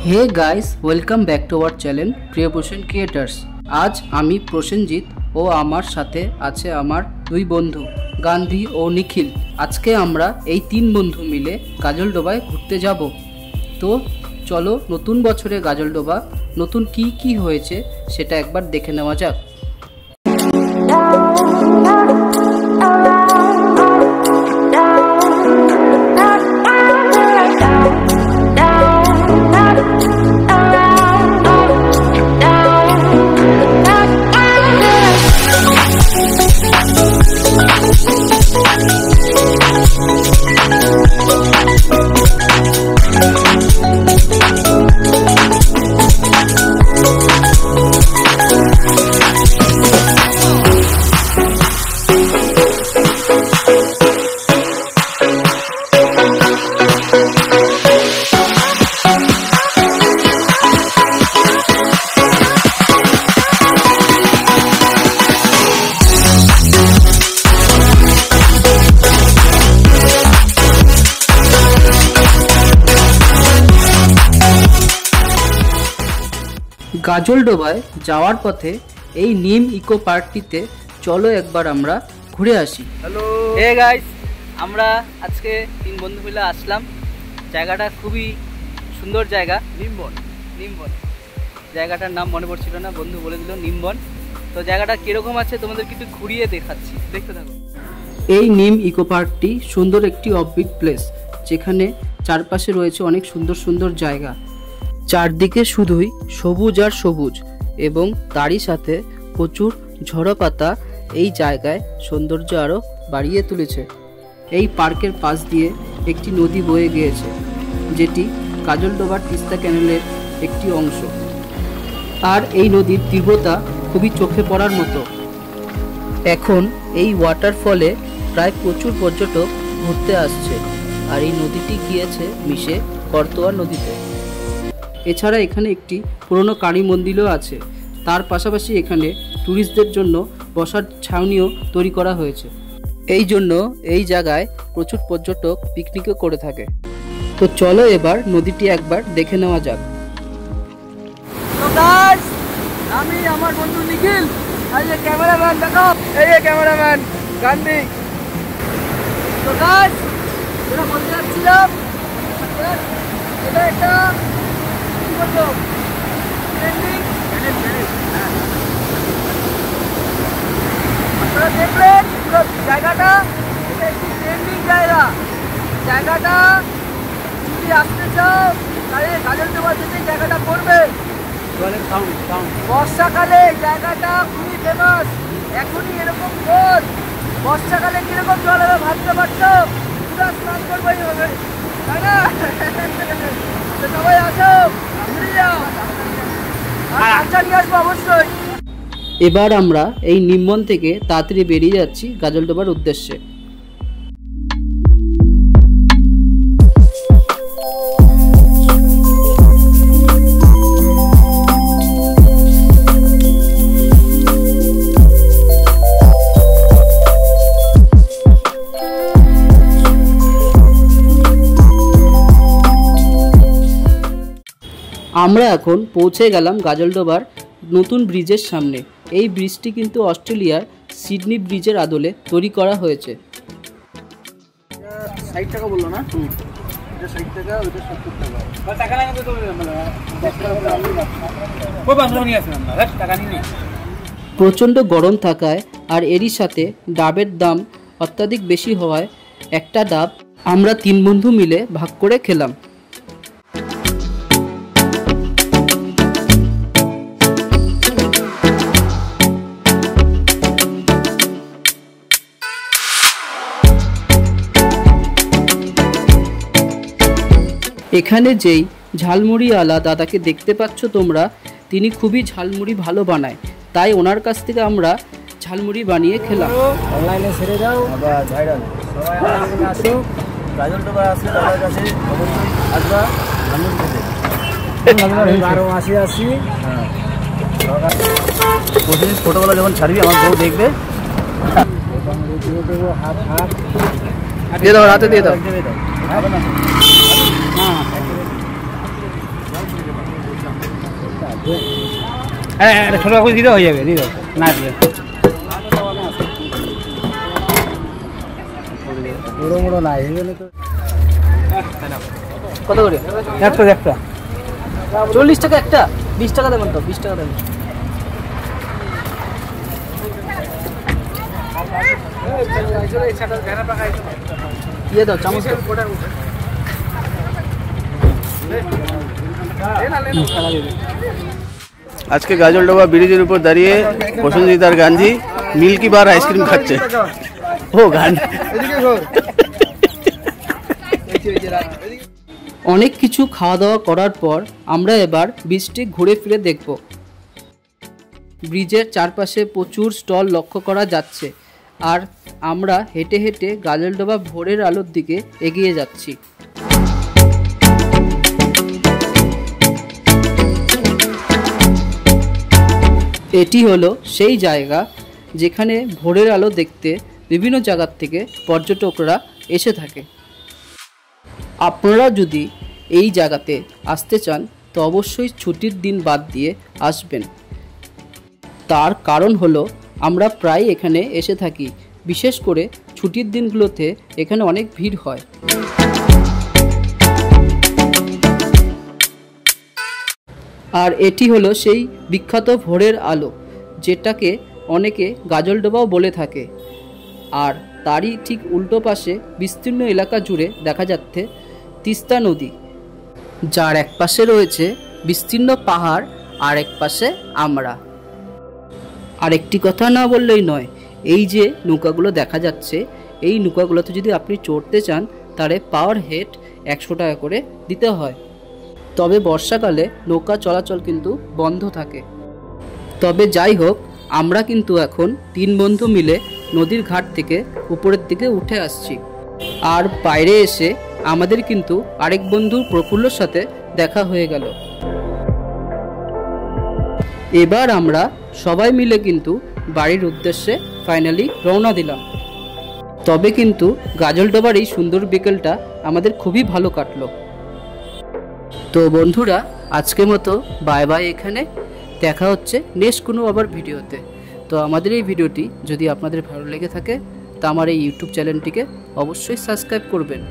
Hey guys, welcome back to our channel প্রিয়পোষণ creators. আজ আমি প্রসেনজিৎ ও আমার সাথে আছে আমার দুই বন্ধু গান্ধী ও নিখিল। আজকে আমরা এই তিন বন্ধু মিলে গাজলডোবায় ঘুরতে যাব। তো চলো নতুন বছরে গাজলডোবা নতুন কি হয়েছে সেটা একবার দেখে নেওয়া যাক। গাজলডোবায় যাওয়ার পথে এই নিম ইকো পার্কটিতে চলো একবার আমরা ঘুরে আসি। হ্যালো হে গাইস, আমরা আজকে তিন বন্ধু মিলে আসলাম। জায়গাটা খুবই সুন্দর জায়গা, নিমবন। জায়গাটার নাম মনে পড়ছিল না, বন্ধু বলে দিল নিমবন। তো জায়গাটা কিরকম আছে তোমাদের কিন্তু ঘুরিয়ে দেখাচ্ছি, দেখতে থাকো। এই নিম ইকো পার্কটি সুন্দর একটি অফবিট প্লেস, যেখানে চারপাশে রয়েছে অনেক সুন্দর সুন্দর জায়গা। চারদিকে শুধুই সবুজ আর সবুজ, এবং তারই সাথে প্রচুর ঝরা পাতা এই জায়গায় সৌন্দর্য আরও বাড়িয়ে তুলেছে। এই পার্কের পাশ দিয়ে একটি নদী বয়ে গিয়েছে, যেটি গাজলডোবার তিস্তা ক্যানেলের একটি অংশ। আর এই নদীর তীব্রতা খুবই চোখে পড়ার মতো। এখন এই ওয়াটারফলে প্রায় প্রচুর পর্যটক ঘুরতে আসছে, আর এই নদীটি গিয়েছে মিশে করতোয়া নদীতে। এছাড়া এখানে একটি পুরনো কালী মন্দিরও আছে। তার পাশাপাশি এখানে ট্যুরিস্টদের জন্য বসার ছাউনিও তৈরি করা হয়েছে। এই জন্য এই জায়গায় প্রচুর পর্যটক পিকনিকও করে থাকে। তো চলো এবার নদীটি একবার দেখে নেওয়া যাক। তো গাইস, আমি আমার বন্ধু নিখিল, আর এই ক্যামেরাম্যান দেখো, এই ক্যামেরাম্যান গান্ধী। তো গাইস, আমরা বলতে যাচ্ছিলাম এটা একটা আপনারা দেখলেন পুরো জায়গাটা, এটা একটি ট্রেন্ডিং জায়গাটা যদি আসতে চাও তাহলে গাজলডোবা যেতে জায়গাটা করবে। বর্ষাকালে জায়গাটা খুবই ফেমাস। এখনই এরকম জল, বর্ষাকালে কিরকম জল হবে ভাবতে পারছো? পুরো স্নান করবেই হবে, তাই না? সবাই আসো, অবশ্যই। এবার আমরা এই নিমবন থেকে তাড়াতাড়ি বেরিয়ে যাচ্ছি গাজলডোবার উদ্দেশ্যে। আমরা এখন পৌঁছে গেলাম গাজলডোবার নতুন ব্রিজের সামনে। এই ব্রিজটি কিন্তু অস্ট্রেলিয়ার সিডনি ব্রিজের আদলে তৈরি করা হয়েছে। 60 টাকা বললো না? এটা 60 টাকা, ওইটা 70 টাকা। টাকা লাগে তো টাকা নিয়ে। প্রচণ্ড গরম থাকায় আর এরই সাথে ডাবের দাম অত্যাধিক বেশি হওয়ায় একটা ডাব আমরা তিন বন্ধু মিলে ভাগ করে খেলাম। এখানে যেই ঝালমুড়িওয়ালা দাদাকে দেখতে পাচ্ছ তোমরা, তিনি খুবই ঝালমুড়ি ভালো বানায়, তাই ওনার কাছ থেকে আমরা ঝালমুড়ি বানিয়ে খেলাম। অনলাইনে ছেড়ে দাও, আবার ভাইরাল সবাই আসো গাজলডোবা, আসে দাদার কাছে অবশ্যই আসবা ঝালমুড়ি খেতে। 12 মাসে আসি। হ্যাঁ, ছোটোবেলা যখন ছাড়বি আমার বউ দেখবে, দিয়ে দাও, হাতে দিয়ে দাও। হ্যাঁ হ্যাঁ ছোটো কাগজ দিতে হয়ে যাবে, দিয়ে দাও না দিলে বড়ো বড়ো নাই তো। কত করে? একটা 40 টাকা একটা, 20 টাকা দেবেন তো, 20 টাকা দেবেন। ইয়ে দাও চামচ দাও। আজকে গাজলডোবা ব্রিজের উপর দাঁড়িয়ে পছন্দিদার গান্ধী মিল্কি বার আইসক্রিম খাচ্ছে। ও গান্ধী অনেক কিছু খাওয়া দাওয়া করার পর আমরা এবার ব্রিজটি ঘুরে ফিরে দেখব। ব্রিজের চারপাশে প্রচুর স্টল লক্ষ্য করা যাচ্ছে, আর আমরা হেঁটে হেঁটে গাজলডোবা ভোরের আলোর দিকে এগিয়ে যাচ্ছি। এটি হলো সেই জায়গা যেখানে ভোরের আলো দেখতে বিভিন্ন জায়গার থেকে পর্যটকরা এসে থাকে। আপনারা যদি এই জায়গাতে আসতে চান তো অবশ্যই ছুটির দিন বাদ দিয়ে আসবেন। তার কারণ হলো আমরা প্রায় এখানে এসে থাকি, বিশেষ করে ছুটির দিনগুলোতে এখানে অনেক ভিড় হয়। আর এটি হলো সেই বিখ্যাত ভোরের আলো, যেটাকে অনেকে গাজলডোবাও বলে থাকে। আর তারই ঠিক উল্টো পাশে বিস্তীর্ণ এলাকা জুড়ে দেখা যাচ্ছে তিস্তা নদী, যার এক পাশে রয়েছে বিস্তীর্ণ পাহাড় আর এক পাশে আমরা। আর একটি কথা না বললেই নয়, এই যে নৌকাগুলো দেখা যাচ্ছে, এই নৌকাগুলোতে যদি আপনি চড়তে চান তাহলে পার হেড 100 টাকা করে দিতে হয়। তবে বর্ষাকালে নৌকা চলাচল কিন্তু বন্ধ থাকে। তবে যাই হোক, আমরা কিন্তু এখন 3 বন্ধু মিলে নদীর ঘাট থেকে উপরের দিকে উঠে আসছি। আর বাইরে এসে আমাদের কিন্তু আরেক বন্ধু প্রফুল্লর সাথে দেখা হয়ে গেল। এবার আমরা সবাই মিলে কিন্তু বাড়ির উদ্দেশ্যে ফাইনালি রওনা দিলাম। তবে কিন্তু গাজলডোবার এই সুন্দর বিকেলটা আমাদের খুবই ভালো কাটলো। তো বন্ধুরা, আজকের মতো বাই বাই। এখানে দেখা হচ্ছে নেক্সট কোনো আবার ভিডিওতে। তো আমাদের এই ভিডিওটি যদি আপনাদের ভালো লেগে থাকে তা আমার এই ইউটিউব চ্যানেলটিকে অবশ্যই সাবস্ক্রাইব করবেন।